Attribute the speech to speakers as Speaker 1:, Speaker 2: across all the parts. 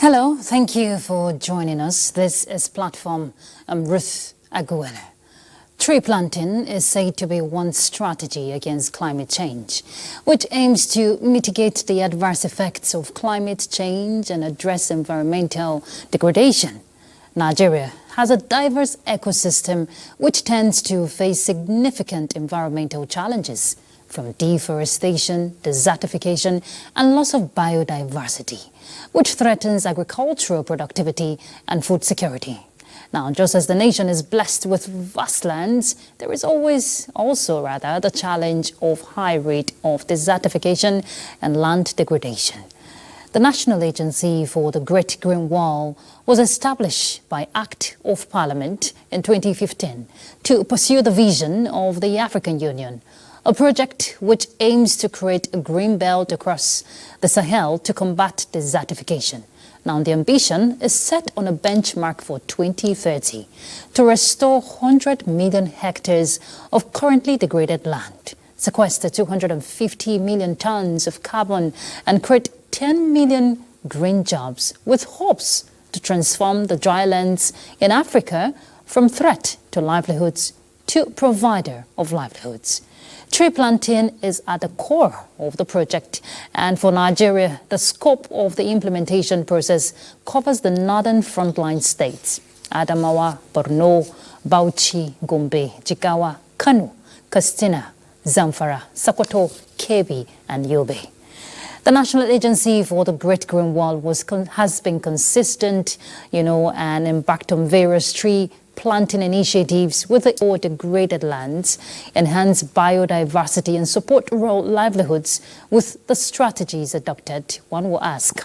Speaker 1: Hello, thank you for joining us. This is Platform. I'm Ruth Aguela. Tree planting is said to be one strategy against climate change, which aims to mitigate the adverse effects of climate change and address environmental degradation. Nigeria has a diverse ecosystem which tends to face significant environmental challenges, from deforestation, desertification, and loss of biodiversity, which threatens agricultural productivity and food security. Now, just as the nation is blessed with vast lands, there is also the challenge of high rate of desertification and land degradation. The National Agency for the Great Green Wall was established by Act of Parliament in 2015 to pursue the vision of the African Union, a project which aims to create a green belt across the Sahel to combat desertification. Now, the ambition is set on a benchmark for 2030 to restore 100 million hectares of currently degraded land, sequester 250 million tons of carbon, and create 10 million green jobs, with hopes to transform the dry lands in Africa from threat to livelihoods to provider of livelihoods. Tree planting is at the core of the project, and for Nigeria, the scope of the implementation process covers the northern frontline states: Adamawa, Borno, Bauchi, Gombe, Jigawa, Kano, Katsina, Zamfara, Sokoto, Kebbi, and Yobe. The National Agency for the Great Green Wall has been consistent, and embarked on various tree planting initiatives with the degraded lands, enhance biodiversity, and support rural livelihoods. With the strategies adopted, one will ask,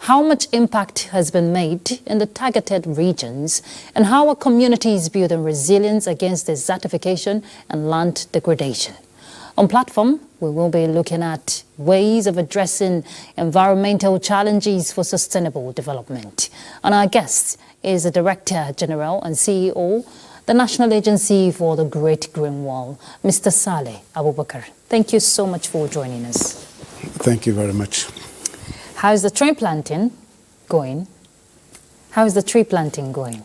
Speaker 1: how much impact has been made in the targeted regions, and how are communities building resilience against desertification and land degradation? On Platform, we will be looking at ways of addressing environmental challenges for sustainable development. And our guest is the Director General and CEO, the National Agency for the Great Green Wall, Mr. Saleh Abubakar. Thank you so much for joining us.
Speaker 2: Thank you very much.
Speaker 1: How is the tree planting going?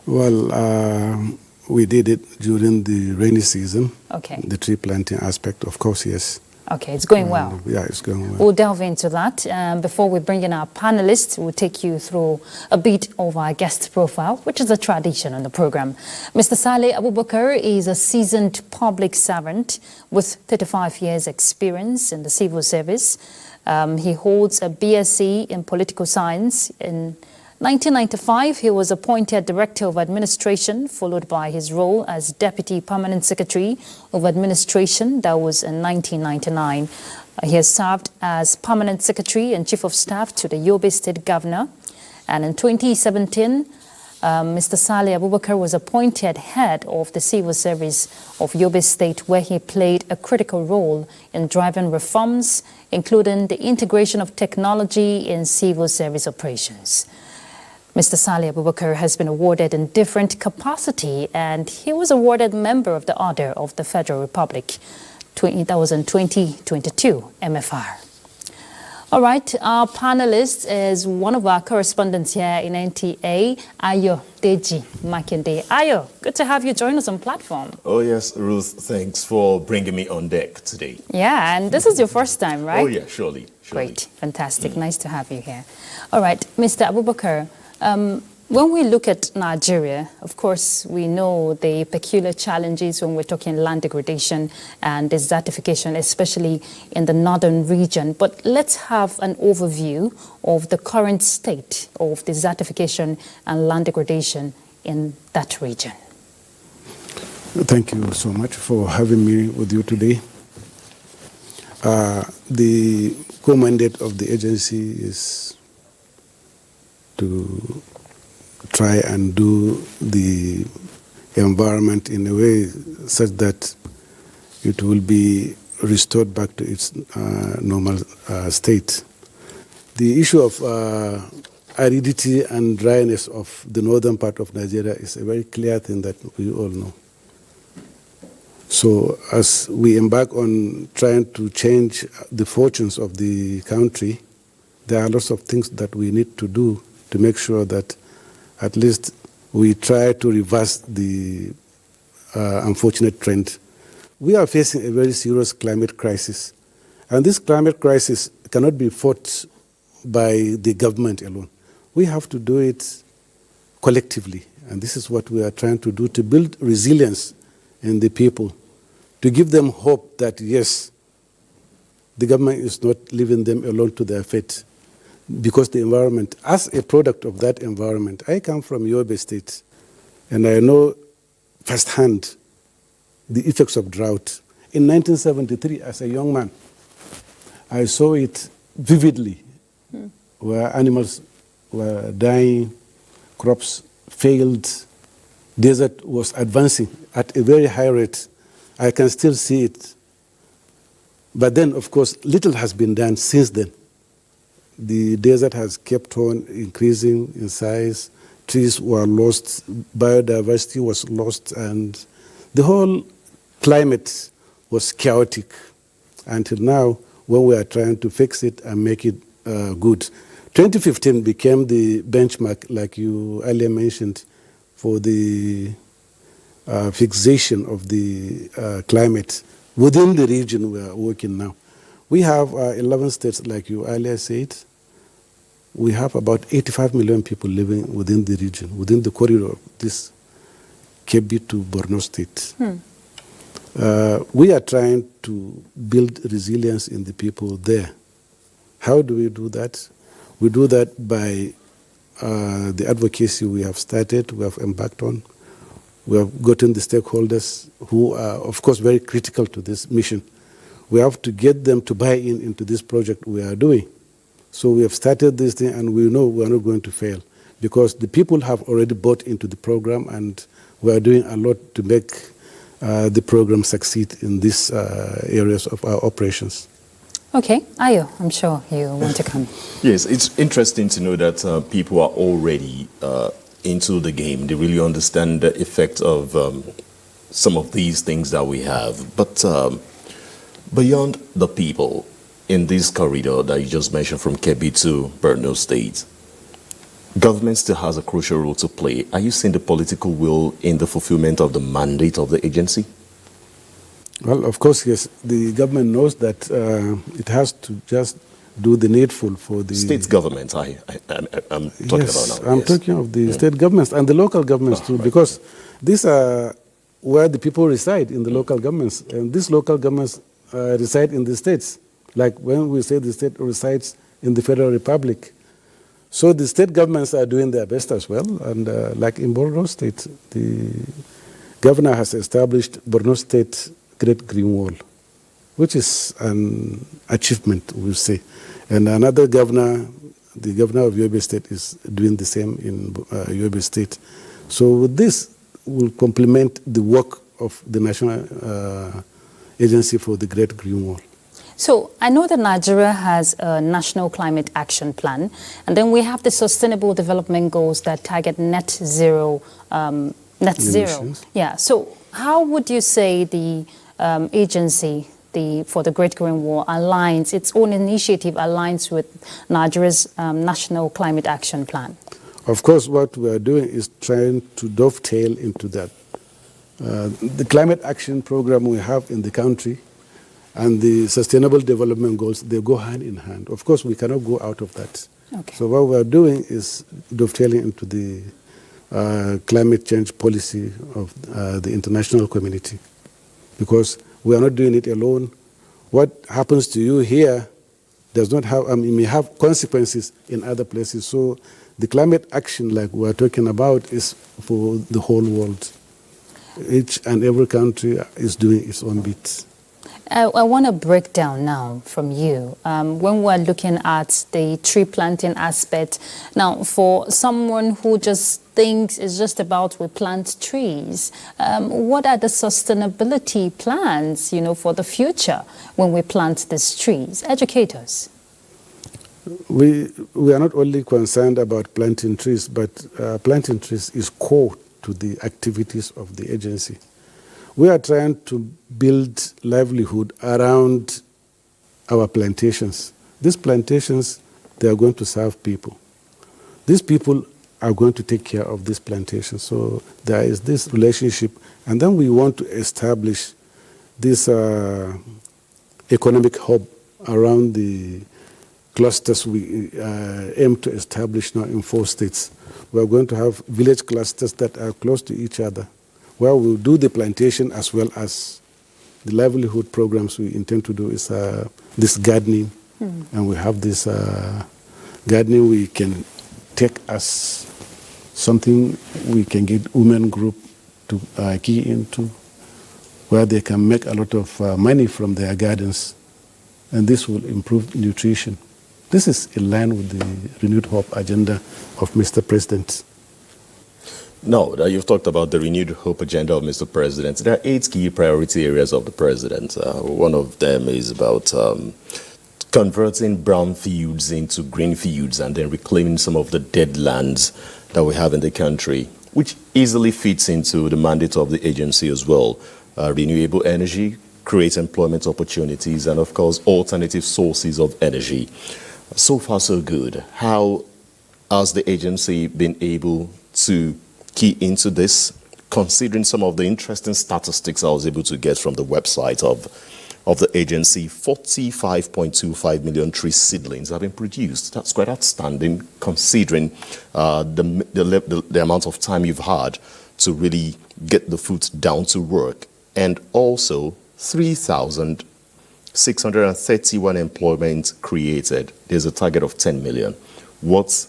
Speaker 2: Well, we did it during the rainy season.
Speaker 1: Okay.
Speaker 2: The tree planting aspect, of course, yes.
Speaker 1: Okay, it's going well.
Speaker 2: Yeah, it's going well.
Speaker 1: We'll delve into that. Before we bring in our panelists, we'll take you through a bit of our guest profile, which is a tradition on the program. Mr. Saleh Abubakar is a seasoned public servant with 35 years experience in the civil service. He holds a BSc in political science. In 1995, he was appointed Director of Administration, followed by his role as Deputy Permanent Secretary of Administration. That was in 1999. He has served as Permanent Secretary and Chief of Staff to the Yobe State Governor. And in 2017, Mr. Saleh Abubakar was appointed Head of the Civil Service of Yobe State, where he played a critical role in driving reforms, including the integration of technology in civil service operations. Mr. Saleh Abubakar has been awarded in different capacity, and he was awarded Member of the Order of the Federal Republic. That was in 2022 MFR. All right, our panelist is one of our correspondents here in NTA, Ayo Deji Makinde. Ayo, good to have you join us on Platform.
Speaker 3: Oh yes, Ruth, thanks for bringing me on deck today.
Speaker 1: Yeah, and this is your first time, right?
Speaker 3: Oh yeah, surely.
Speaker 1: Great, fantastic, nice to have you here. All right, Mr. Abubakar, when we look at Nigeria, of course, we know the peculiar challenges when we're talking land degradation and desertification, especially in the northern region. But let's have an overview of the current state of desertification and land degradation in that region.
Speaker 2: Thank you so much for having me with you today. The core mandate of the agency is to try and do the environment in a way such that it will be restored back to its normal state. The issue of aridity and dryness of the northern part of Nigeria is a very clear thing that we all know. So as we embark on trying to change the fortunes of the country, there are lots of things that we need to do to make sure that at least we try to reverse the unfortunate trend. We are facing a very serious climate crisis, and this climate crisis cannot be fought by the government alone. We have to do it collectively, and this is what we are trying to do, to build resilience in the people, to give them hope that, yes, the government is not leaving them alone to their fate, because the environment, as a product of that environment, I come from Yobe State, and I know firsthand the effects of drought. In 1973, as a young man, I saw it vividly, where animals were dying, crops failed, desert was advancing at a very high rate. I can still see it. But then, of course, little has been done since then. The desert has kept on increasing in size, trees were lost, biodiversity was lost, and the whole climate was chaotic until now, when we are trying to fix it and make it good. 2015 became the benchmark, like you earlier mentioned, for the fixation of the climate within the region we are working now. We have 11 states, like you earlier said. We have about 85 million people living within the region, within the corridor of this Kebbi to Borno State. We are trying to build resilience in the people there. How do we do that? We do that by the advocacy we have started, we have embarked on. We have gotten the stakeholders who are, of course, very critical to this mission. We have to get them to buy into this project we are doing. So we have started this thing, and we know we are not going to fail, because the people have already bought into the program, and we are doing a lot to make the program succeed in these areas of our operations.
Speaker 1: Okay, Ayo, I'm sure you want to come.
Speaker 3: Yes, it's interesting to know that people are already into the game. They really understand the effect of some of these things that we have. But beyond the people in this corridor that you just mentioned from Kebbi to Borno State, government still has a crucial role to play. Are you seeing the political will in the fulfillment of the mandate of the agency?
Speaker 2: Well, of course, yes. The government knows that it has to just do the needful for the...
Speaker 3: State government, I'm talking
Speaker 2: yes,
Speaker 3: about now.
Speaker 2: I'm talking of the state governments and the local governments too,
Speaker 3: right.
Speaker 2: because these are where the people reside, in the local governments. And these local governments reside in the states. Like when we say the state resides in the Federal Republic. So the state governments are doing their best as well. And like in Borno State, the governor has established Borno State Great Green Wall, which is an achievement, we'll say. And another governor, the governor of Yobe State, is doing the same in Yobe State. So this will complement the work of the National Agency for the Great Green Wall.
Speaker 1: So I know that Nigeria has a National Climate Action Plan, and then we have the Sustainable Development Goals that target net zero. Yeah. So how would you say the agency for the Great Green Wall aligns, its own initiative aligns with Nigeria's National Climate Action Plan?
Speaker 2: Of course, what we are doing is trying to dovetail into that. The climate action program we have in the country and the Sustainable Development Goals, they go hand in hand. Of course, we cannot go out of that.
Speaker 1: Okay.
Speaker 2: So what we are doing is dovetailing into the climate change policy of the international community, because we are not doing it alone. What happens to you here does not have, may have consequences in other places. So the climate action, like we are talking about, is for the whole world. Each and every country is doing its own bit.
Speaker 1: I want to break down now from you when we're looking at the tree planting aspect. Now, for someone who just thinks it's just about we plant trees, what are the sustainability plans, for the future when we plant these trees? Educate us.
Speaker 2: We are not only concerned about planting trees, but planting trees is core to the activities of the agency. We are trying to build livelihood around our plantations. These plantations, they are going to serve people. these people are going to take care of this plantation. So there is this relationship. And then we want to establish this economic hub around the clusters we aim to establish now in 4 states. We are going to have village clusters that are close to each other, where we'll do the plantation as well as the livelihood programs we intend to do is this gardening. And we have this gardening we can take as something we can get women group to key into, where they can make a lot of money from their gardens, and this will improve nutrition. This is in line with the Renewed Hope agenda of Mr. President.
Speaker 3: No, you've talked about the Renewed Hope agenda of Mr. President. There are 8 key priority areas of the president. One of them is about converting brown fields into green fields and then reclaiming some of the dead lands that we have in the country, which easily fits into the mandate of the agency as well. Renewable energy, create employment opportunities, and of course, alternative sources of energy. So far, so good. How has the agency been able to key into this, considering some of the interesting statistics I was able to get from the website of the agency? 45.25 million tree seedlings have been produced. That's quite outstanding, considering the amount of time you've had to really get the foot down to work. And also 3,631 employment created. There's a target of 10 million. What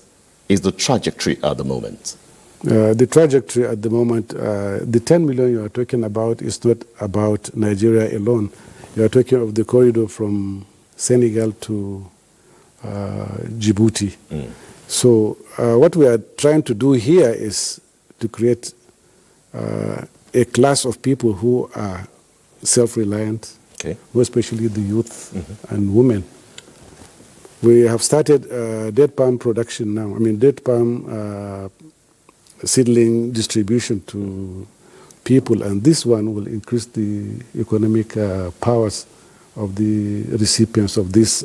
Speaker 3: is the trajectory at the moment?
Speaker 2: The trajectory at the moment, the 10 million you are talking about is not about Nigeria alone. You are talking of the corridor from Senegal to Djibouti. So what we are trying to do here is to create a class of people who are self-reliant, especially the youth and women. We have started date palm production now. I mean, date palm seedling distribution to people, and this one will increase the economic powers of the recipients of this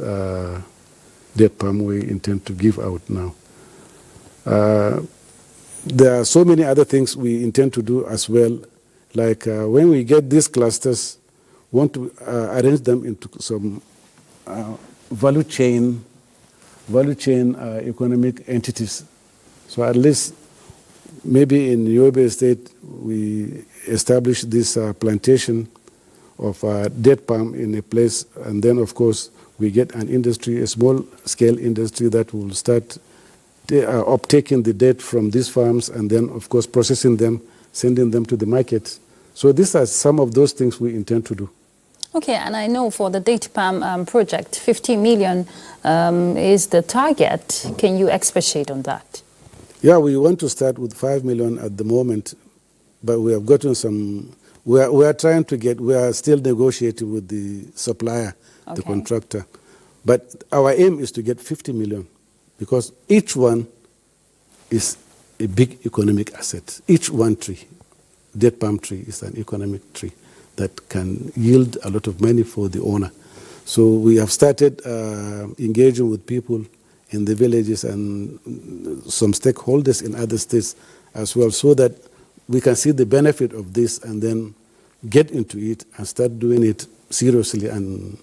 Speaker 2: date palm we intend to give out now. There are so many other things we intend to do as well, like when we get these clusters, we want to arrange them into some value chain economic entities. So at least maybe in Yobe State, we establish this plantation of date palm in a place, and then of course we get an industry, a small-scale industry that will start uptaking the date from these farms, and then of course processing them, sending them to the market. So these are some of those things we intend to do.
Speaker 1: Okay, and I know for the date palm project, 50 million is the target. Can you expatiate on that?
Speaker 2: Yeah, we want to start with 5 million at the moment, but we have gotten some. We are trying to get. We are still negotiating with the supplier, the contractor, but our aim is to get 50 million, because each one is a big economic asset. Each one tree, date palm tree, is an economic tree that can yield a lot of money for the owner. So we have started engaging with people in the villages and some stakeholders in other states as well, so that we can see the benefit of this and then get into it and start doing it seriously and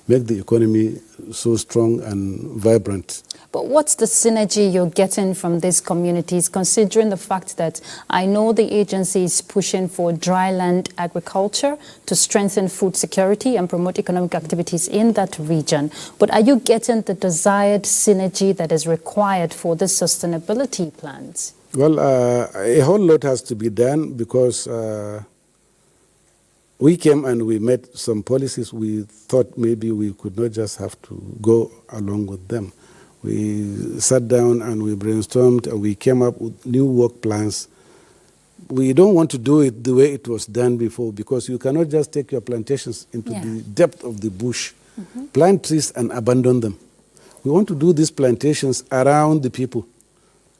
Speaker 2: make the economy so strong and vibrant.
Speaker 1: But what's the synergy you're getting from these communities, considering the fact that I know the agency is pushing for dry land agriculture to strengthen food security and promote economic activities in that region? But are you getting the desired synergy that is required for the sustainability plans?
Speaker 2: Well, a whole lot has to be done, because we came and we made some policies. We thought maybe we could not just have to go along with them. We sat down and we brainstormed and we came up with new work plans. We don't want to do it the way it was done before, because you cannot just take your plantations into the depth of the bush, plant trees and abandon them. We want to do these plantations around the people.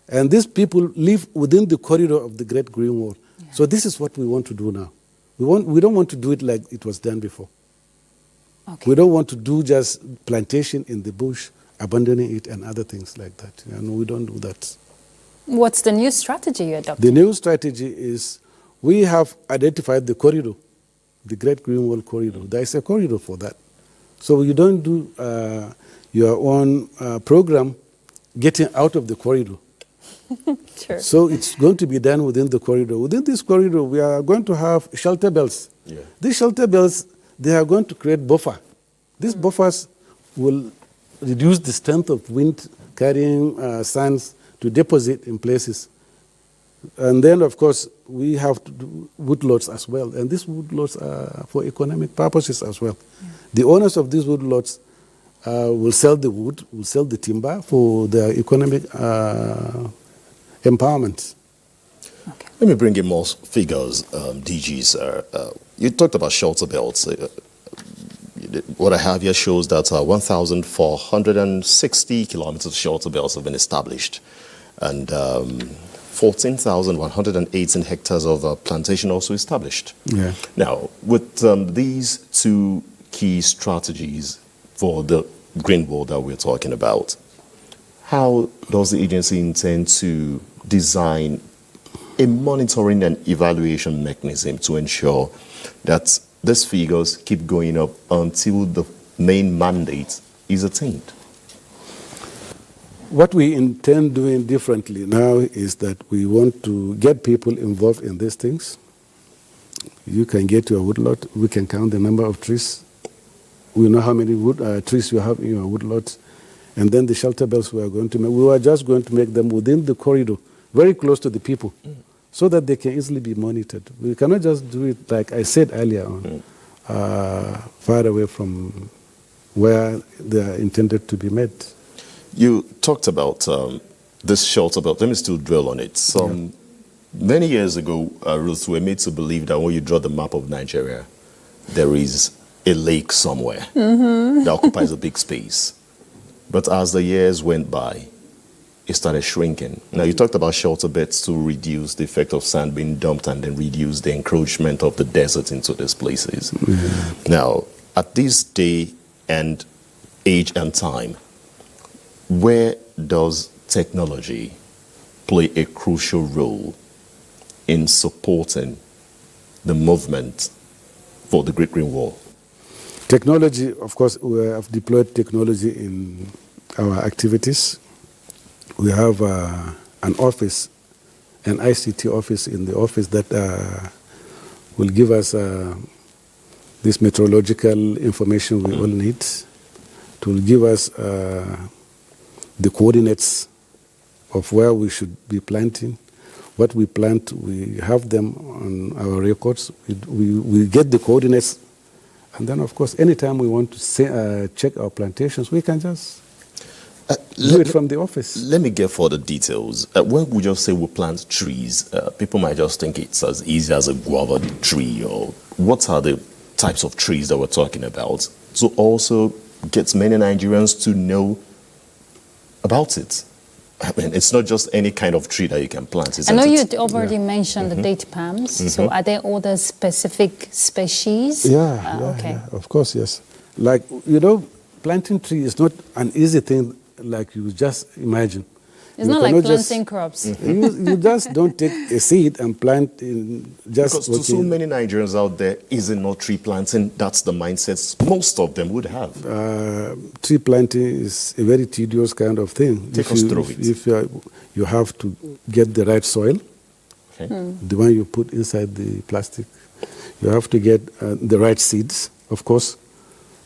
Speaker 2: And these people live within the corridor of the Great Green Wall. Yeah. So this is what we want to do now. We don't want to do it like it was done before. Okay. We don't want to do just plantation in the bush, abandoning it and other things like that. And we don't do that.
Speaker 1: What's the new strategy you adopted?
Speaker 2: The new strategy is we have identified the corridor, the Great Green Wall corridor. There is a corridor for that. So you don't do your own program getting out of the corridor.
Speaker 1: Sure.
Speaker 2: So it's going to be done within the corridor. Within this corridor, we are going to have shelter belts.
Speaker 3: Yeah.
Speaker 2: These shelter belts, they are going to create buffer. These buffers will reduce the strength of wind carrying sands to deposit in places. And then, of course, we have to do woodlots as well. And these woodlots are for economic purposes as well. Yeah. The owners of these woodlots will sell the wood, will sell the timber for their economic empowerment.
Speaker 3: Okay. Let me bring in more figures, DG, sir. You talked about shelter belts. What I have here shows that 1,460 kilometers of shelter belts have been established, and 14,118 hectares of plantation also established.
Speaker 2: Yeah.
Speaker 3: Now, with these two key strategies for the green wall that we're talking about, how does the agency intend to design a monitoring and evaluation mechanism to ensure that these figures keep going up until the main mandate is attained?
Speaker 2: What we intend doing differently now is that we want to get people involved in these things. You can get your woodlot. We can count the number of trees. We know how many trees you have in your woodlot. And then the shelter belts we are going to make. We are just going to make them within the corridor, very close to the people, so that they can easily be monitored. We cannot just do it, like I said earlier on, far away from where they are intended to be made.
Speaker 3: You talked about this shelter belt. Let me still dwell on it. Many years ago, rules were made to believe that when you draw the map of Nigeria, there is a lake somewhere that occupies a big space. But as the years went by, it started shrinking. Now, you talked about shelter beds to reduce the effect of sand being dumped and then reduce the encroachment of the desert into these places. Now, at this day and age and time, where does technology play a crucial role in supporting the movement for the Great Green Wall?
Speaker 2: Technology, of course, we have deployed technology in our activities. We have an office, an ICT office in the office that will give us this meteorological information we all need. It will give us the coordinates of where we should be planting. What we plant, we have them on our records. We get the coordinates. And then, of course, anytime we want to check our plantations, we can just do it from the office.
Speaker 3: Let me get further details. When we just say we plant trees, people might just think it's as easy as a guava tree. Or what are the types of trees that we're talking about? To also get many Nigerians to know about it. I mean, it's not just any kind of tree that you can plant.
Speaker 1: I know you already mentioned the date palms. So are there other specific species?
Speaker 2: Okay. Of course, yes. Like, planting tree is not an easy thing like you just imagine.
Speaker 1: It's not like planting crops.
Speaker 2: You just don't take a seed and plant in just...
Speaker 3: Because to so many Nigerians out there, is it not tree planting? That's the mindset most of them would have.
Speaker 2: Tree planting is a very tedious kind of thing.
Speaker 3: Take us through it.
Speaker 2: If you have to get the right soil, the one you put inside the plastic. You have to get the right seeds, of course.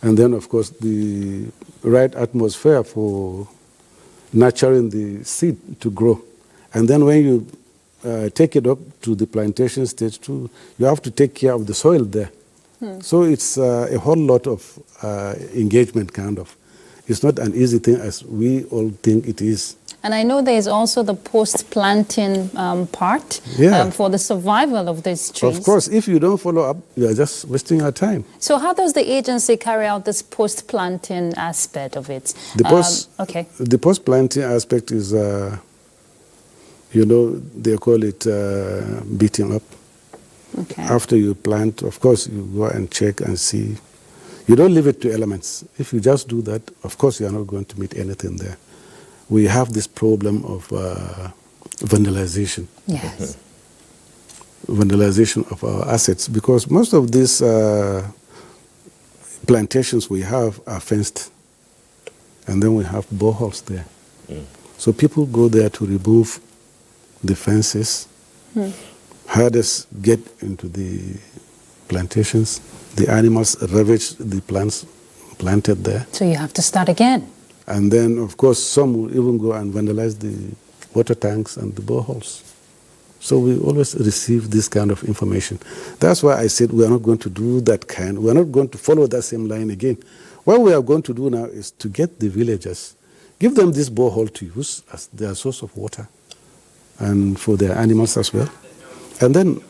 Speaker 2: And then, of course, the right atmosphere for nurturing the seed to grow. And then when you take it up to the plantation stage too, you have to take care of the soil there. So it's a whole lot of engagement, kind of. It's not an easy thing as we all think it is.
Speaker 1: And I know there is also the post-planting part for the survival of these trees.
Speaker 2: Of course, if you don't follow up, you are just wasting your time.
Speaker 1: So how does the agency carry out this post-planting aspect of it?
Speaker 2: The post-planting aspect is, they call it beating up. After you plant, of course, you go and check and see. You don't leave it to elements. If you just do that, of course, you are not going to meet anything there. We have this problem of vandalization.
Speaker 1: Yes.
Speaker 2: Vandalization of our assets, because most of these plantations we have are fenced, and then we have boreholes there. So people go there to remove the fences. Herders get into the plantations. The animals ravage the plants planted there.
Speaker 1: So you have to start again.
Speaker 2: And then, of course, some will even go and vandalize the water tanks and the boreholes. So we always receive this kind of information. That's why I said we are not going to do that kind. We are not going to follow that same line again. What we are going to do now is to get the villagers, give them this borehole to use as their source of water and for their animals as well. And then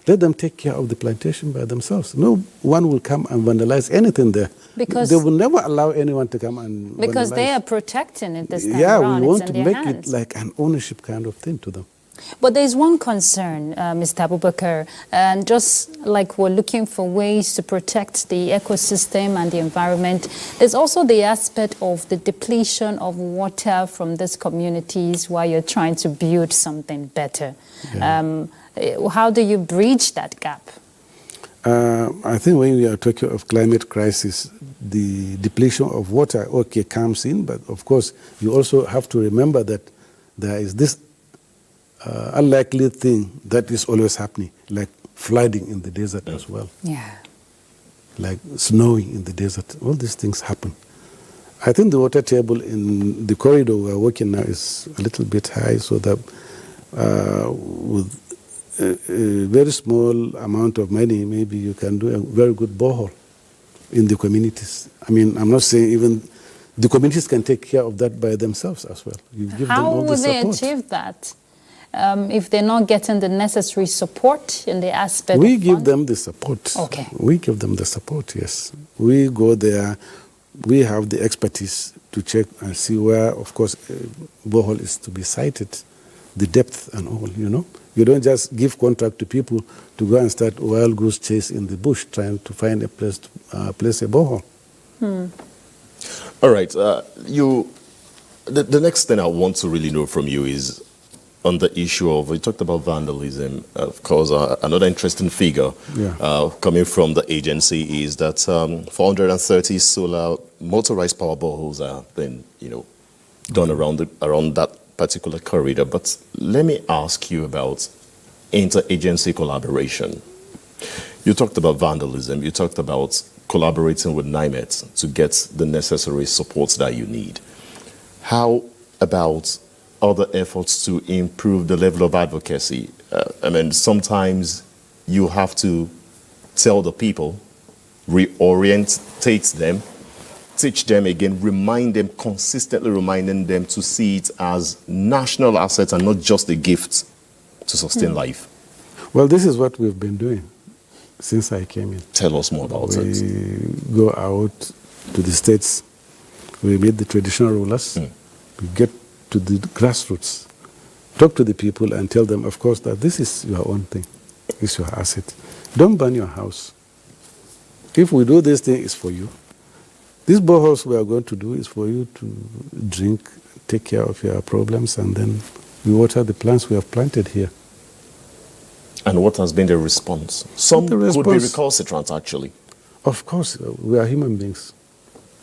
Speaker 2: let them take care of the plantation by themselves. No one will come and vandalize anything there.
Speaker 1: Because
Speaker 2: they will never allow anyone to come and
Speaker 1: because
Speaker 2: vandalize.
Speaker 1: they are protecting it this time
Speaker 2: Yeah,
Speaker 1: around.
Speaker 2: we want
Speaker 1: It's
Speaker 2: to
Speaker 1: in their
Speaker 2: make
Speaker 1: hands.
Speaker 2: it like an ownership kind of thing to them.
Speaker 1: But there's one concern, Mr. Abubakar, and just like we're looking for ways to protect the ecosystem and the environment, there's also the aspect of the depletion of water from these communities while you're trying to build something better.
Speaker 2: Yeah.
Speaker 1: How do you bridge that gap?
Speaker 2: I think when we are talking of climate crisis, the depletion of water, okay, comes in, but of course you also have to remember that there is this unlikely thing that is always happening, like flooding in the desert as well.
Speaker 1: Yeah.
Speaker 2: Like snowing in the desert. All these things happen. I think the water table in the corridor we are working now is a little bit high, so that with a very small amount of money, maybe you can do a very good borehole in the communities. I mean, I'm not saying even the communities can take care of that by themselves as well. You give them
Speaker 1: How
Speaker 2: all the
Speaker 1: will they
Speaker 2: support.
Speaker 1: achieve that if they're not getting the necessary support in the aspect
Speaker 2: We
Speaker 1: of
Speaker 2: give
Speaker 1: funding?
Speaker 2: them the support.
Speaker 1: Okay.
Speaker 2: We give them the support, yes. We go there. We have the expertise to check and see where, of course, borehole is to be sited, the depth and all, you know. You don't just give contract to people to go and start wild goose chase in the bush trying to find a place to place a borehole.
Speaker 3: All right. The next thing I want to really know from you is on the issue of, we talked about vandalism. Of course, another interesting figure coming from the agency is that 430 solar motorized power boreholes have been, done around that particular corridor. But let me ask you about interagency collaboration. You talked about vandalism. You talked about collaborating with NIMET to get the necessary supports that you need. How about other efforts to improve the level of advocacy? I mean, sometimes you have to tell the people, reorientate them, teach them again, remind them, consistently reminding them to see it as national assets and not just a gift to sustain life.
Speaker 2: Well, this is what we've been doing since I came in.
Speaker 3: Tell us more about it.
Speaker 2: We go out to the states. We meet the traditional rulers. We get to the grassroots, talk to the people and tell them, of course, that this is your own thing. It's your asset. Don't burn your house. If we do this thing, it's for you. These boreholes we are going to do is for you to drink, take care of your problems, and then we water the plants we have planted here.
Speaker 3: And what has been the response? Some could be recalcitrant, actually.
Speaker 2: Of course, we are human beings.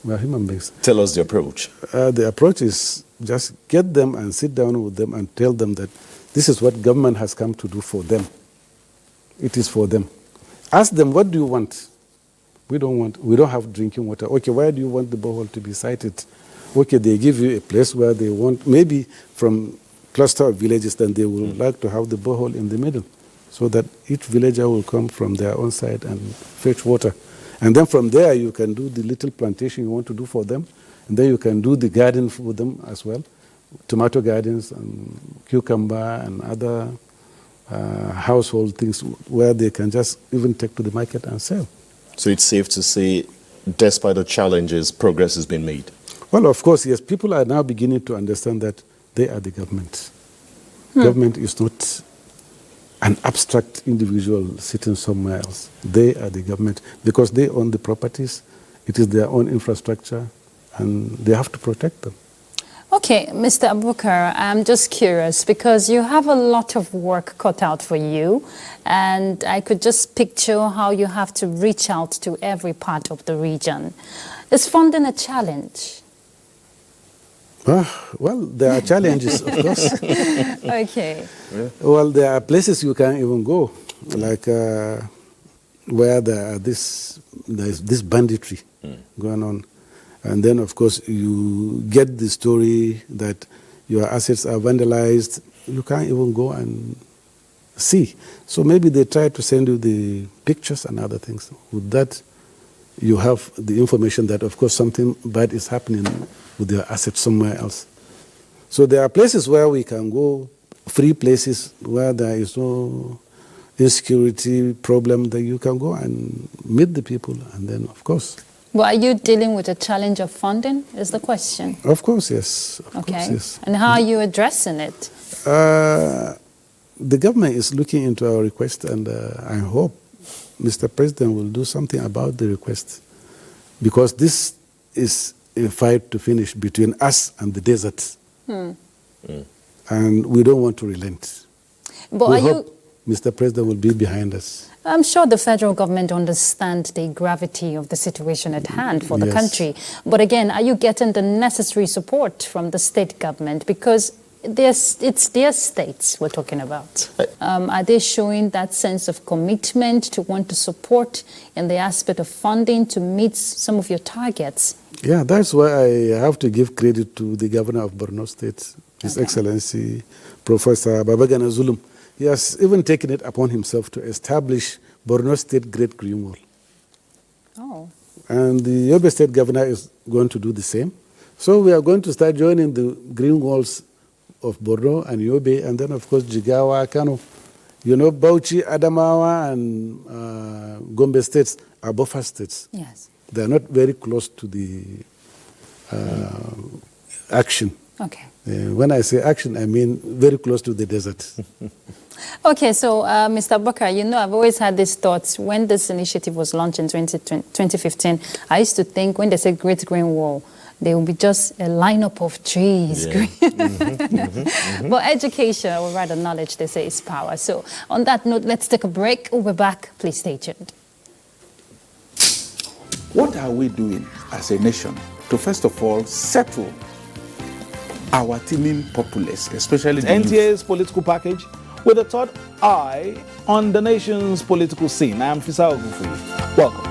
Speaker 2: We are human beings.
Speaker 3: Tell us the approach.
Speaker 2: The approach is just get them and sit down with them and tell them that this is what government has come to do for them. It is for them. Ask them, what do you want? We don't have drinking water. Okay, why do you want the borehole to be sited? Okay, they give you a place where they want, maybe from cluster of villages, then they will like to have the borehole in the middle, so that each villager will come from their own side and fetch water. And then from there, you can do the little plantation you want to do for them. And then you can do the garden for them as well, tomato gardens and cucumber and other household things where they can just even take to the market and sell.
Speaker 3: So it's safe to say, despite the challenges, progress has been made?
Speaker 2: Well, of course, yes. People are now beginning to understand that they are the government. Government is not an abstract individual sitting somewhere else. They are the government because they own the properties. It is their own infrastructure, and they have to protect them.
Speaker 1: Okay, Mr. Abubakar, I'm just curious because you have a lot of work cut out for you, and I could just picture how you have to reach out to every part of the region. Is funding a challenge?
Speaker 2: Well, there are challenges, of course.
Speaker 1: Okay.
Speaker 2: Yeah. Well, there are places you can't even go, like where there's this banditry going on. And then, of course, you get the story that your assets are vandalized. You can't even go and see. So maybe they try to send you the pictures and other things. With that, you have the information that, of course, something bad is happening with your assets somewhere else. So there are places where we can go, free places where there is no insecurity problem, that you can go and meet the people. And then, of course...
Speaker 1: Well, are you dealing with a challenge of funding, is the question?
Speaker 2: Of course, yes. Of course, yes.
Speaker 1: And how are you addressing it?
Speaker 2: The government is looking into our request, and I hope Mr. President will do something about the request, because this is a fight to finish between us and the desert. And we don't want to relent.
Speaker 1: But
Speaker 2: we hope Mr. President will be behind us.
Speaker 1: I'm sure the federal government understands the gravity of the situation at hand for the country. But again, are you getting the necessary support from the state government? Because it's their states we're talking about. Are they showing that sense of commitment to want to support in the aspect of funding to meet some of your targets?
Speaker 2: Yeah, that's why I have to give credit to the governor of Borno State, His Excellency Professor Babagana Zulum. He has even taken it upon himself to establish Borno State Great Green Wall.
Speaker 1: Oh.
Speaker 2: And the Yobe State Governor is going to do the same. So we are going to start joining the green walls of Borno and Yobe, and then, of course, Jigawa, Kano. You know, Bauchi, Adamawa, and Gombe states are buffer states.
Speaker 1: Yes.
Speaker 2: They are not very close to the action.
Speaker 1: Okay.
Speaker 2: When I say action, I mean very close to the desert.
Speaker 1: Okay, so Mr. Abubakar, you know, I've always had these thoughts. When this initiative was launched in 2015, I used to think when they say Great Green Wall, there will be just a lineup of trees. Yeah. But education, or rather knowledge, they say, is power. So on that note, let's take a break. We'll be back. Please stay tuned.
Speaker 4: What are we doing as a nation to, first of all, settle our teeming populace, especially the
Speaker 5: NTA's political package with a third eye on the nation's political scene. I am Fisa Ogunfuyi. Welcome.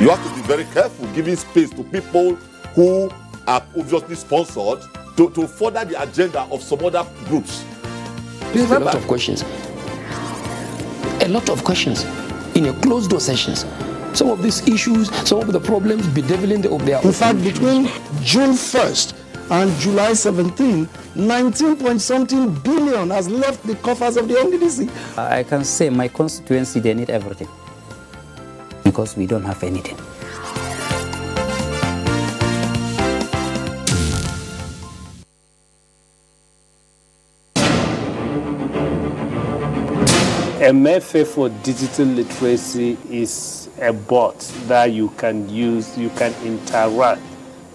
Speaker 6: You have to be very careful giving space to people who are obviously sponsored to further the agenda of some other groups.
Speaker 7: There's a lot of questions. A lot of questions in a closed-door sessions. Some of these issues, some of the problems bedeviling of their...
Speaker 8: In fact, between June 1st and July 17, 19-point-something billion has left the coffers of the NDDC.
Speaker 9: I can say my constituency, they need everything because we don't have anything.
Speaker 10: A method for digital literacy is a bot that you can use, you can interact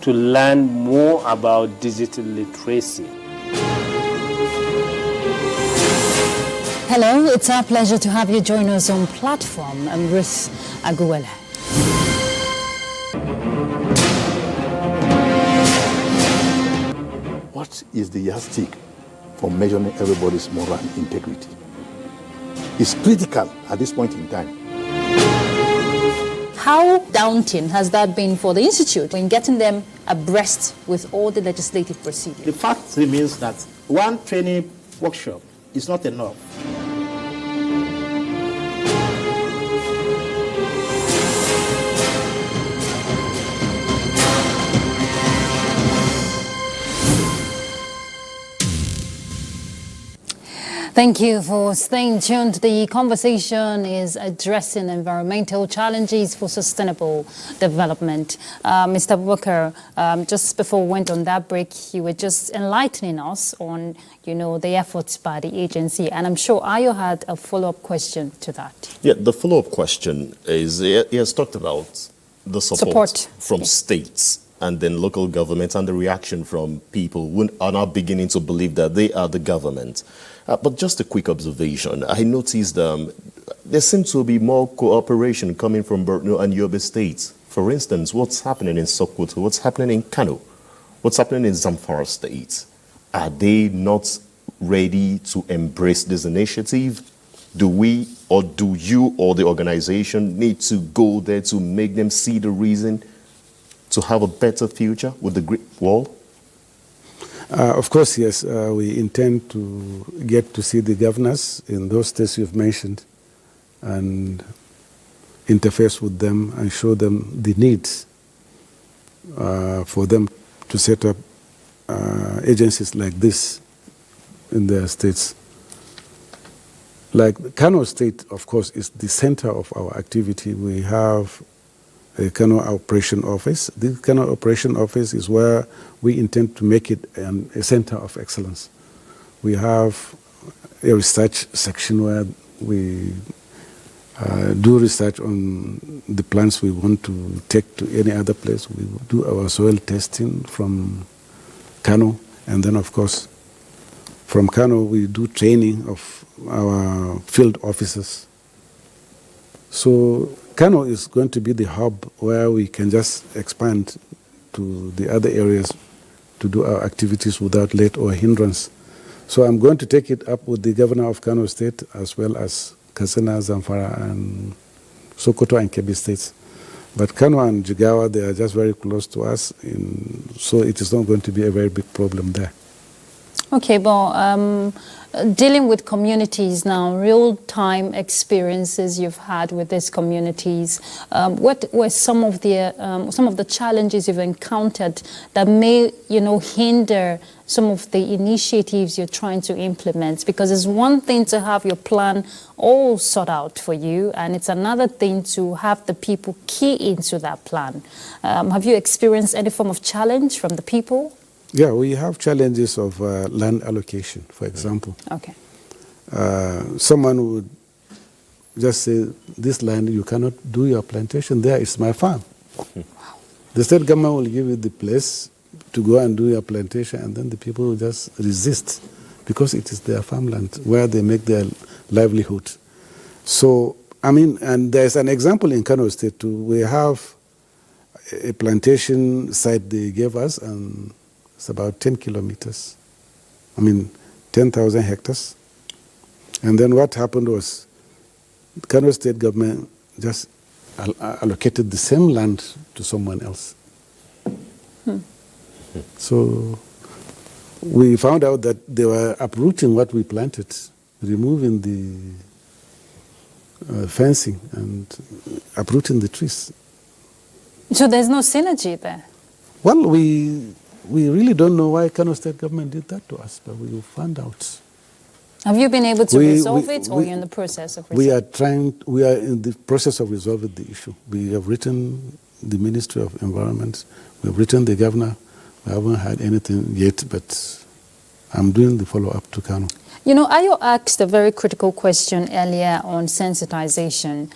Speaker 10: to learn more about digital literacy.
Speaker 1: Hello, it's our pleasure to have you join us on platform. I'm Ruth Aguwele.
Speaker 4: What is the yardstick for measuring everybody's moral integrity? It's critical at this point in time.
Speaker 1: How daunting has that been for the Institute in getting them abreast with all the legislative procedures?
Speaker 11: The fact remains that one training workshop is not enough.
Speaker 1: Thank you for staying tuned. The conversation is addressing environmental challenges for sustainable development. Mr. Abubakar, just before we went on that break, you were just enlightening us on, the efforts by the agency, and I'm sure Ayo had a follow-up question to that.
Speaker 3: Yeah, the follow-up question is, he has talked about the support from states and then local governments and the reaction from people who are now beginning to believe that they are the government. But just a quick observation. I noticed there seems to be more cooperation coming from Borno and Yobe states. For instance, what's happening in Sokoto, what's happening in Kano, what's happening in Zamfara state? Are they not ready to embrace this initiative? Do we, or do you, or the organization need to go there to make them see the reason to have a better future with the Great Wall?
Speaker 2: Of course, yes. We intend to get to see the governors in those states you've mentioned and interface with them and show them the needs for them to set up agencies like this in their states. Like Kano State, of course, is the center of our activity. We have a Kano Operation Office. This Kano Operation Office is where we intend to make it a center of excellence. We have a research section where we do research on the plants we want to take to any other place. We do our soil testing from Kano, and then, of course, from Kano, we do training of our field officers. So Kano is going to be the hub where we can just expand to the other areas to do our activities without let or hindrance. So I'm going to take it up with the governor of Kano State as well as Katsina, Zamfara, and Sokoto and Kebbi states. But Kano and Jigawa, they are just very close to us, so it is not going to be a very big problem there.
Speaker 1: Okay, but dealing with communities now, real-time experiences you've had with these communities, what were some of the challenges you've encountered that may, hinder some of the initiatives you're trying to implement? Because it's one thing to have your plan all sorted out for you, and it's another thing to have the people key into that plan. Have you experienced any form of challenge from the people?
Speaker 2: Yeah, we have challenges of land allocation, for example.
Speaker 1: Okay.
Speaker 2: Someone would just say, this land, you cannot do your plantation there, it's my farm. Wow. The state government will give you the place to go and do your plantation, and then the people will just resist because it is their farmland where they make their livelihood. So, and there's an example in Kano State too. We have a plantation site they gave us, and it's about 10 kilometers. 10,000 hectares. And then what happened was the Kano State government just allocated the same land to someone else. So we found out that they were uprooting what we planted, removing the fencing and uprooting the trees.
Speaker 1: So there's no synergy there?
Speaker 2: Well, we really don't know why Kano State government did that to us, but we found out.
Speaker 1: Have you been able to resolve it, or you're in the process of resolving it?
Speaker 2: We are in the process of resolving the issue. We have written the Ministry of Environment, we have written the governor. We haven't had anything yet, but I'm doing the follow-up to Kano.
Speaker 1: Ayo asked a very critical question earlier on sensitization.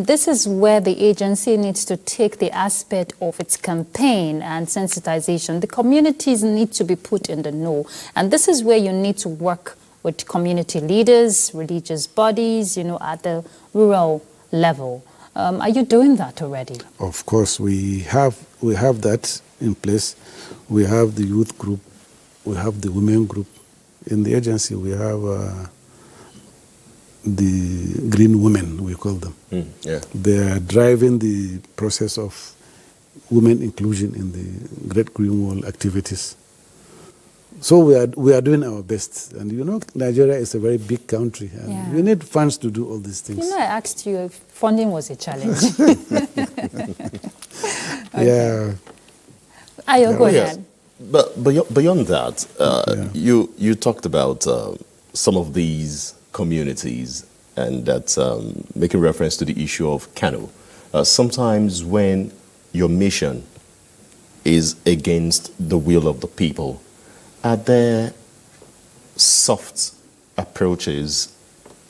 Speaker 1: This is where the agency needs to take the aspect of its campaign and sensitization. The communities need to be put in the know, and this is where you need to work with community leaders, religious bodies, at the rural level. Are you doing that already?
Speaker 2: Of course, we have that in place. We have the youth group, we have the women group. In the agency, we have the green women, we call them.
Speaker 3: Yeah.
Speaker 2: They are driving the process of women inclusion in the Great Green Wall activities. So we are doing our best. And Nigeria is a very big country. And we need funds to do all these things.
Speaker 1: I asked you if funding was a challenge.
Speaker 2: Yeah.
Speaker 1: Ayo, go ahead.
Speaker 3: But beyond that, you talked about some of these communities and that making reference to the issue of Kano. Sometimes when your mission is against the will of the people, are there soft approaches,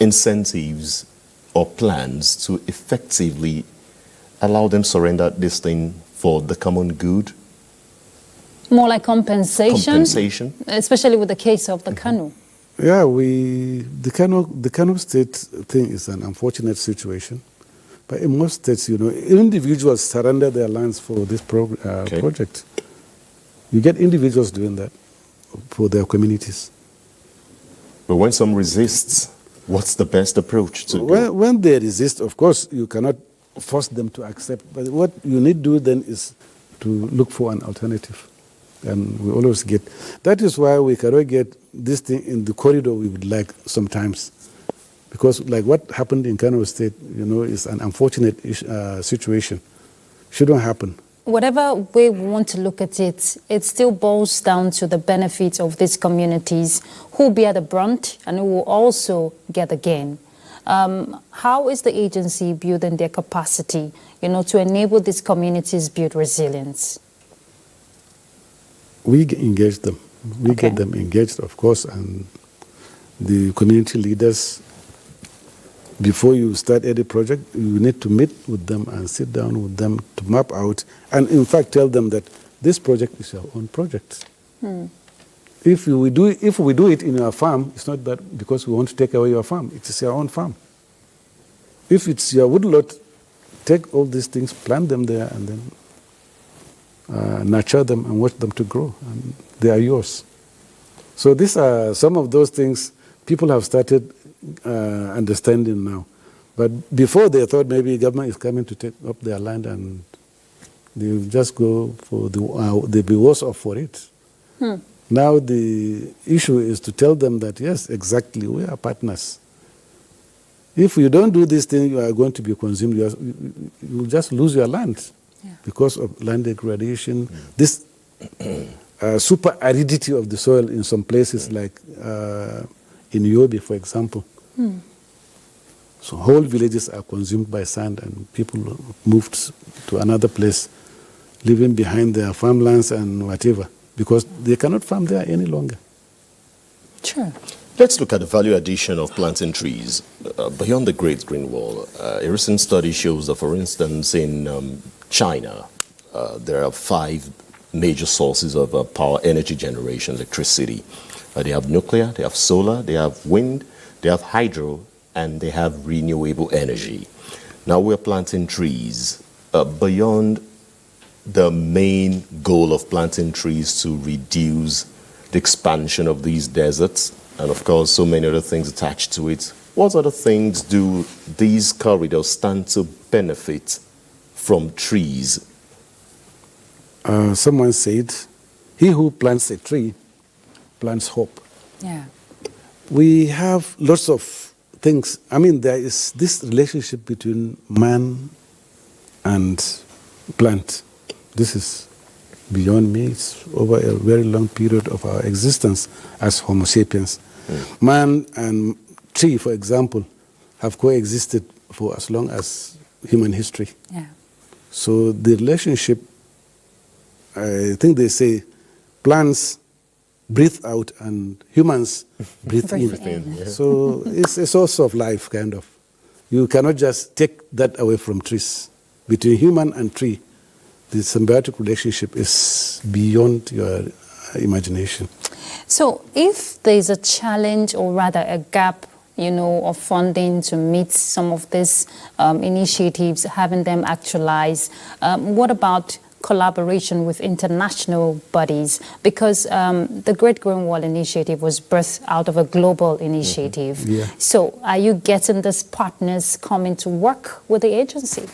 Speaker 3: incentives, or plans to effectively allow them surrender this thing for the common good?
Speaker 1: More like compensation?
Speaker 3: Compensation?
Speaker 1: Especially with the case of the Kano.
Speaker 2: Yeah, the Kano state thing is an unfortunate situation. But in most states, individuals surrender their lands for this project. You get individuals doing that for their communities.
Speaker 3: But when some resists, what's the best approach to go?
Speaker 2: When they resist, of course, you cannot force them to accept. But what you need to do then is to look for an alternative. And we always get... That is why we cannot get this thing in the corridor we would like sometimes. Because like what happened in Kano State, is an unfortunate situation. Shouldn't happen.
Speaker 1: Whatever way we want to look at it, it still boils down to the benefits of these communities who bear the brunt and who will also get the gain. How is the agency building their capacity, to enable these communities build resilience?
Speaker 2: We engage them. We get them engaged, of course, and the community leaders, before you start any project, you need to meet with them and sit down with them to map out and, in fact, tell them that this project is your own project. If we do it in our farm, it's not that because we want to take away your farm. It is your own farm. If it's your woodlot, take all these things, plant them there, and then nurture them and watch them to grow. And they are yours. So these are some of those things people have started understanding now. But before they thought maybe government is coming to take up their land and they just go for they'll be worse off for it. Now the issue is to tell them that, yes, exactly, we are partners. If you don't do this thing, you are going to be consumed. You will just lose your land because of land degradation. This super aridity of the soil in some places like in Yobe, for example. So whole villages are consumed by sand and people moved to another place, leaving behind their farmlands and whatever, because they cannot farm there any longer.
Speaker 1: Sure.
Speaker 3: Let's look at the value addition of planting trees beyond the Great Green Wall. A recent study shows that, for instance, in China, there are 5 major sources of power energy generation, electricity. They have nuclear, they have solar, they have wind, they have hydro, and they have renewable energy. Now we're planting trees beyond the main goal of planting trees to reduce the expansion of these deserts, and of course so many other things attached to it. What other things do these corridors stand to benefit from trees?
Speaker 2: Someone said, he who plants a tree plants hope.
Speaker 1: Yeah.
Speaker 2: We have lots of things. I mean, there is this relationship between man and plant. This is beyond me. It's over a very long period of our existence as Homo sapiens. Man and tree, for example, have coexisted for as long as human history.
Speaker 1: Yeah.
Speaker 2: So the relationship, I think they say, plants breathe out and humans breathe in.
Speaker 3: Yeah.
Speaker 2: So it's a source of life, kind of. You cannot just take that away from trees. Between human and tree, the symbiotic relationship is beyond your imagination.
Speaker 1: So if there's a challenge, or rather a gap, of funding to meet some of these initiatives, having them actualize, what about collaboration with international bodies? Because the Great Green Wall Initiative was birthed out of a global initiative.
Speaker 2: Yeah.
Speaker 1: So are you getting these partners coming to work with the agency?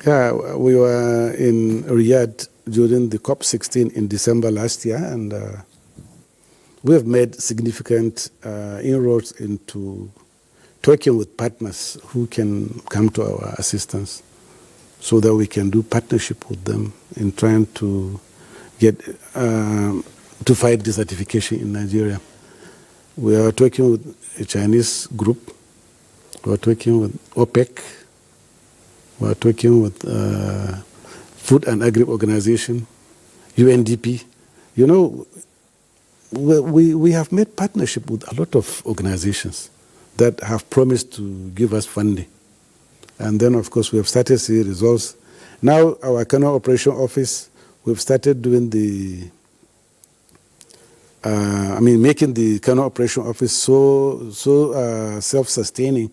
Speaker 2: Yeah, we were in Riyadh during the COP16 in December last year, and we have made significant inroads into talking with partners who can come to our assistance so that we can do partnership with them in trying to get to fight desertification in Nigeria. We are talking with a Chinese group. We are talking with OPEC. We are talking with Food and Agri Organization, UNDP. We have made partnership with a lot of organizations that have promised to give us funding. And then, of course, we have started seeing results. Now our Kano Operation Office, we've started doing making the Kano Operation Office so self-sustaining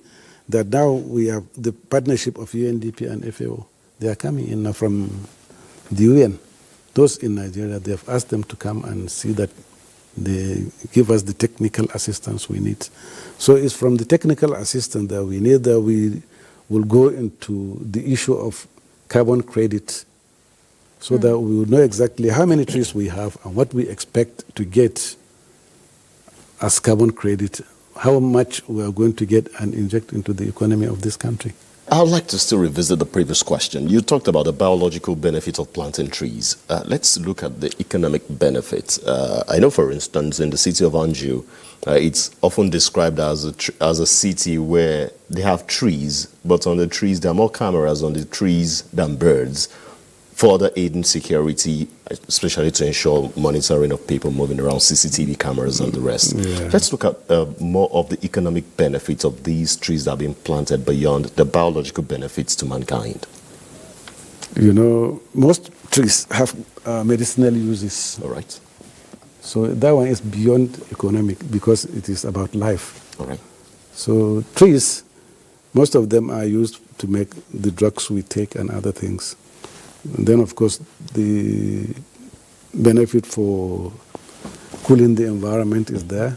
Speaker 2: that now we have the partnership of UNDP and FAO. They are coming in from the UN. Those in Nigeria, they have asked them to come and see that they give us the technical assistance we need. So it's from the technical assistance that we need that we will go into the issue of carbon credit so that we will know exactly how many trees we have and what we expect to get as carbon credit, how much we are going to get and inject into the economy of this country.
Speaker 3: I would like to still revisit the previous question. You talked about the biological benefits of planting trees. Let's look at the economic benefits. I know, for instance, in the city of Anju, it's often described as a city where they have trees, but on the trees there are more cameras on the trees than birds, further aiding security, especially to ensure monitoring of people moving around, CCTV cameras and the rest. Yeah. Let's look at more of the economic benefits of these trees that have been planted beyond the biological benefits to mankind.
Speaker 2: You know, most trees have medicinal uses.
Speaker 3: All right.
Speaker 2: So that one is beyond economic because it is about life.
Speaker 3: All right.
Speaker 2: So trees, most of them are used to make the drugs we take and other things. And then, of course, the benefit for cooling the environment is there.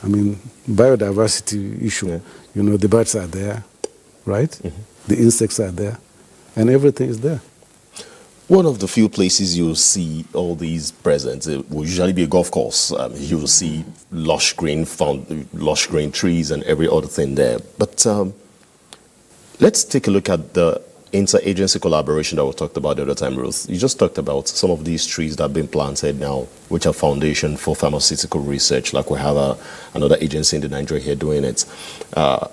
Speaker 2: I mean, biodiversity issue, yeah. You know, the birds are there, right? Mm-hmm. The insects are there, and everything is there.
Speaker 3: One of the few places you'll see all these present, it will usually be a golf course. You'll see lush green trees and every other thing there. But let's take a look at the interagency collaboration that we talked about the other time, Ruth. You just talked about some of these trees that have been planted now, which are foundation for pharmaceutical research, like we have another agency in Nigeria here doing it. Are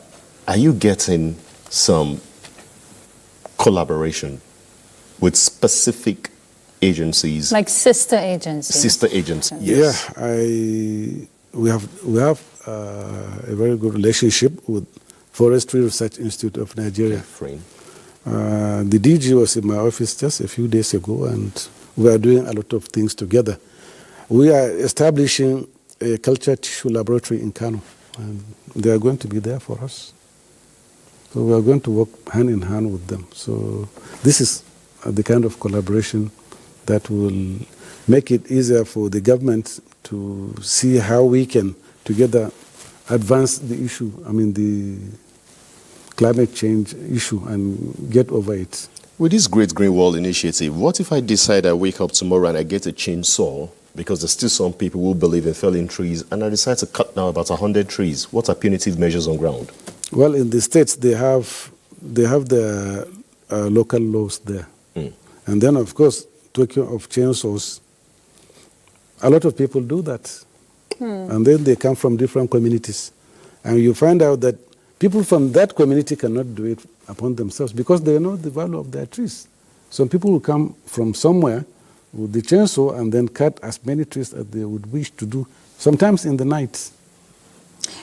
Speaker 3: you getting some collaboration with specific agencies?
Speaker 1: Like sister agencies?
Speaker 3: Sister agencies, yes.
Speaker 2: Yeah, we have a very good relationship with Forestry Research Institute of Nigeria. The DG was in my office just a few days ago, and we are doing a lot of things together. We are establishing a culture tissue laboratory in Kano, and they are going to be there for us. So we are going to work hand in hand with them. So this is the kind of collaboration that will make it easier for the government to see how we can together advance the issue, the climate change issue, and get over it.
Speaker 3: With this Great Green Wall initiative, what if I decide I wake up tomorrow and I get a chainsaw, because there's still some people who believe in felling trees, and I decide to cut down about 100 trees? What are punitive measures on ground?
Speaker 2: Well, in the States, they have the local laws there. And then, of course, talking of chainsaws, a lot of people do that. And then they come from different communities. And you find out that people from that community cannot do it upon themselves because they know the value of their trees. Some people will come from somewhere with the chainsaw and then cut as many trees as they would wish to do, sometimes in the night.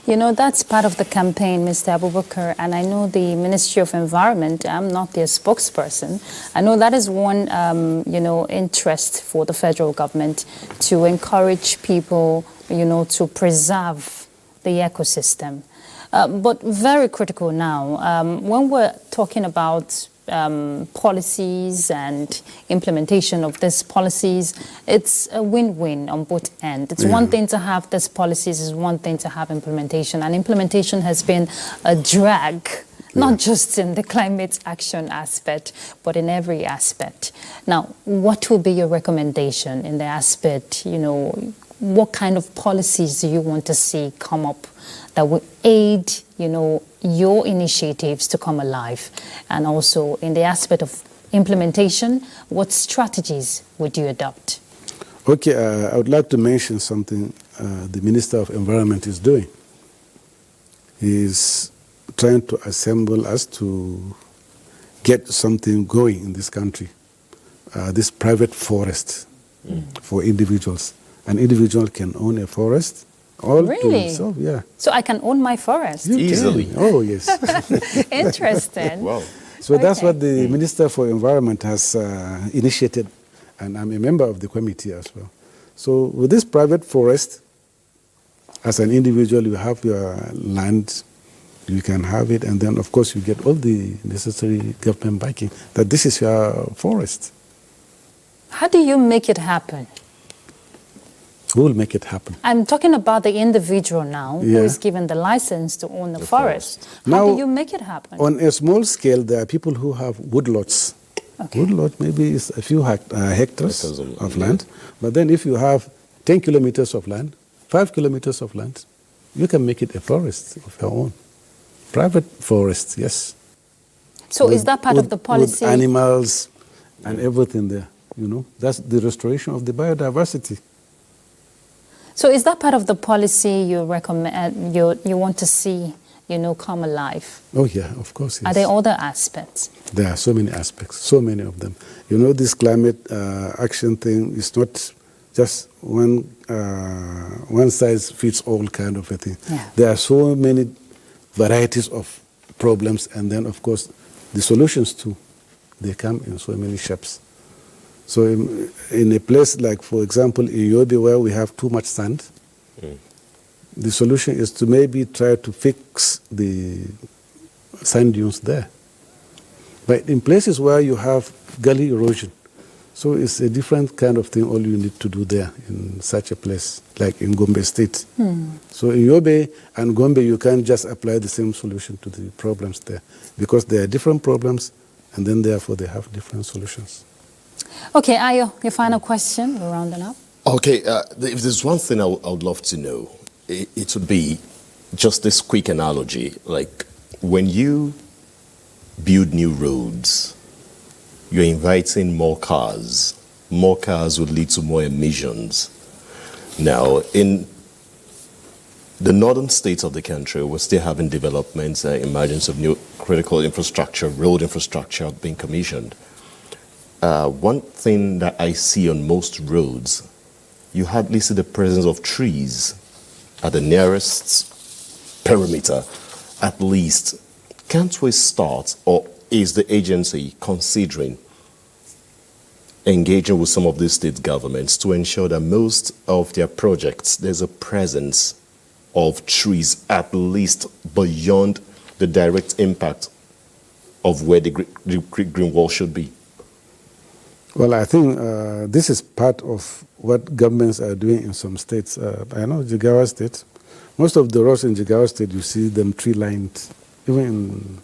Speaker 1: You know, that's part of the campaign, Mr. Abubakar, and I know the Ministry of Environment, I'm not their spokesperson. I know that is one, interest for the federal government to encourage people, to preserve the ecosystem. But very critical now, when we're talking about policies and implementation of these policies, it's a win-win on both ends. It's one thing to have these policies, it's one thing to have implementation. And implementation has been a drag, not just in the climate action aspect, but in every aspect. Now, what will be your recommendation in the aspect, what kind of policies do you want to see come up that will aid, your initiatives to come alive? And also in the aspect of implementation, what strategies would you adopt?
Speaker 2: Okay, I would like to mention something the Minister of Environment is doing. He is trying to assemble us to get something going in this country, this private forest for individuals. An individual can own a forest all to himself, yeah.
Speaker 1: So I can own my forest?
Speaker 3: Easily.
Speaker 2: Oh, yes.
Speaker 1: Interesting.
Speaker 3: Wow.
Speaker 2: So that's what the Minister for Environment has initiated, and I'm a member of the committee as well. So with this private forest, as an individual, you have your land, you can have it, and then, of course, you get all the necessary government backing that this is your forest.
Speaker 1: How do you make it happen?
Speaker 2: Who will make it happen?
Speaker 1: I'm talking about the individual now who is given the license to own the forest. How do you make it happen?
Speaker 2: On a small scale, there are people who have woodlots. Okay. Woodlot maybe is a few hectares of land. But then if you have 10 kilometers of land, 5 kilometers of land, you can make it a forest of your own. Private forest, yes.
Speaker 1: So is that part of the policy?
Speaker 2: With animals and everything there, you know. That's the restoration of the biodiversity.
Speaker 1: So is that part of the policy you recommend, you want to see, you know, come alive?
Speaker 2: Oh yeah, of course. Yes.
Speaker 1: Are there other aspects?
Speaker 2: There are so many aspects, so many of them. You know, this climate action thing is not just one size fits all kind of a thing. Yeah. There are so many varieties of problems, and then of course the solutions too. They come in so many shapes. So in a place like, for example, in Yobe, where we have too much sand, the solution is to maybe try to fix the sand dunes there. But in places where you have gully erosion, so it's a different kind of thing all you need to do there in such a place, like in Gombe State. So in Yobe and Gombe, you can't just apply the same solution to the problems there, because there are different problems, and then therefore they have different solutions.
Speaker 1: Okay, Ayo, your final question, we're rounding up.
Speaker 3: Okay, if there's one thing I would love to know, it would be just this quick analogy. Like, when you build new roads, you're inviting more cars. More cars would lead to more emissions. Now, in the northern states of the country, we're still having developments, emergence of new critical infrastructure, road infrastructure being commissioned. One thing that I see on most roads, you hardly see the presence of trees at the nearest perimeter, at least. Can't we start, or is the agency considering engaging with some of these state governments to ensure that most of their projects, there's a presence of trees, at least beyond the direct impact of where the green wall should be?
Speaker 2: Well, I think this is part of what governments are doing in some states. I know Jigawa State, most of the roads in Jigawa State, you see them tree-lined. Even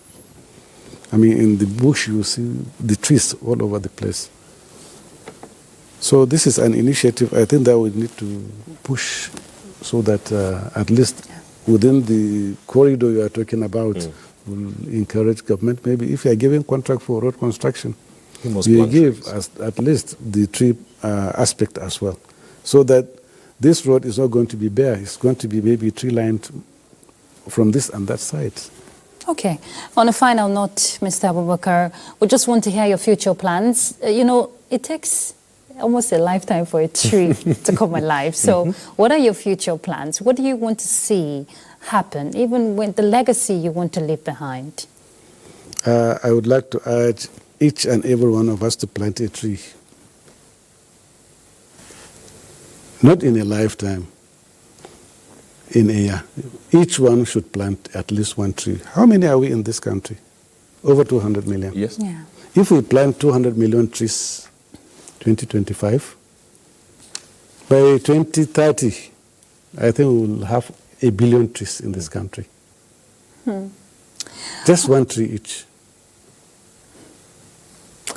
Speaker 2: in the bush, you see the trees all over the place. So this is an initiative I think that we need to push so that at least within the corridor you are talking about, will encourage government. Maybe if you are giving contract for road construction, you give us at least the tree aspect as well, so that this road is not going to be bare. It's going to be maybe tree-lined from this and that side.
Speaker 1: Okay. On a final note, Mr. Abubakar, we just want to hear your future plans. You know, it takes almost a lifetime for a tree to come alive. So what are your future plans? What do you want to see happen, even with the legacy you want to leave behind?
Speaker 2: I would like to urge each and every one of us to plant a tree. Not in a lifetime, in a year. Each one should plant at least one tree. How many are we in this country? Over 200 million.
Speaker 3: Yes.
Speaker 1: Yeah.
Speaker 2: If we plant 200 million trees, 2025, by 2030, I think we will have 1 billion trees in this country. Just one tree each.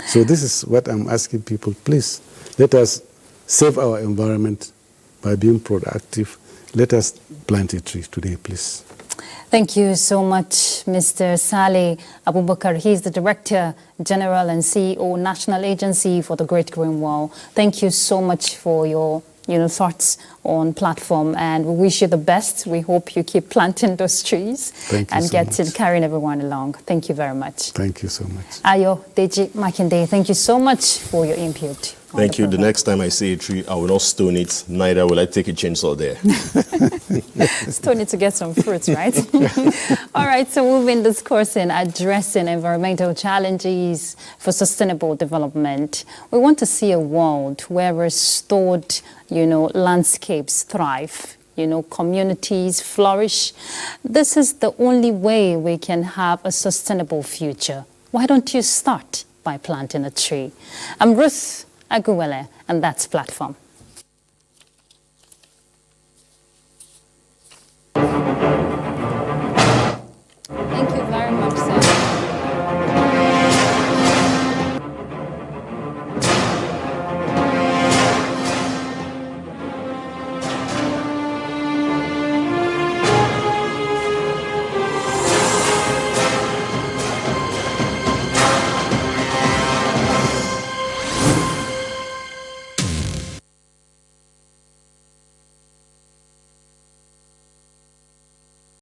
Speaker 2: So this is what I'm asking people. Please, let us save our environment by being proactive. Let us plant a tree today, please.
Speaker 1: Thank you so much, Mr. Saleh Abubakar. He's the Director General and CEO, National Agency for the Great Green Wall. Thank you so much for your thoughts on platform, and we wish you the best. We hope you keep planting those trees and carrying everyone along. Thank you very much.
Speaker 2: Thank you so much.
Speaker 1: Ayo Deji Makinde, thank you so much for your input.
Speaker 3: Thank you. The next time I see a tree, I will not stone it, neither will I take a chainsaw there.
Speaker 1: Stone it to get some fruits, right? All right, so we've been discussing addressing environmental challenges for sustainable development. We want to see a world where restored, landscapes thrive, communities flourish. This is the only way we can have a sustainable future. Why don't you start by planting a tree? I'm Ruth Aguwele, and that's Platform.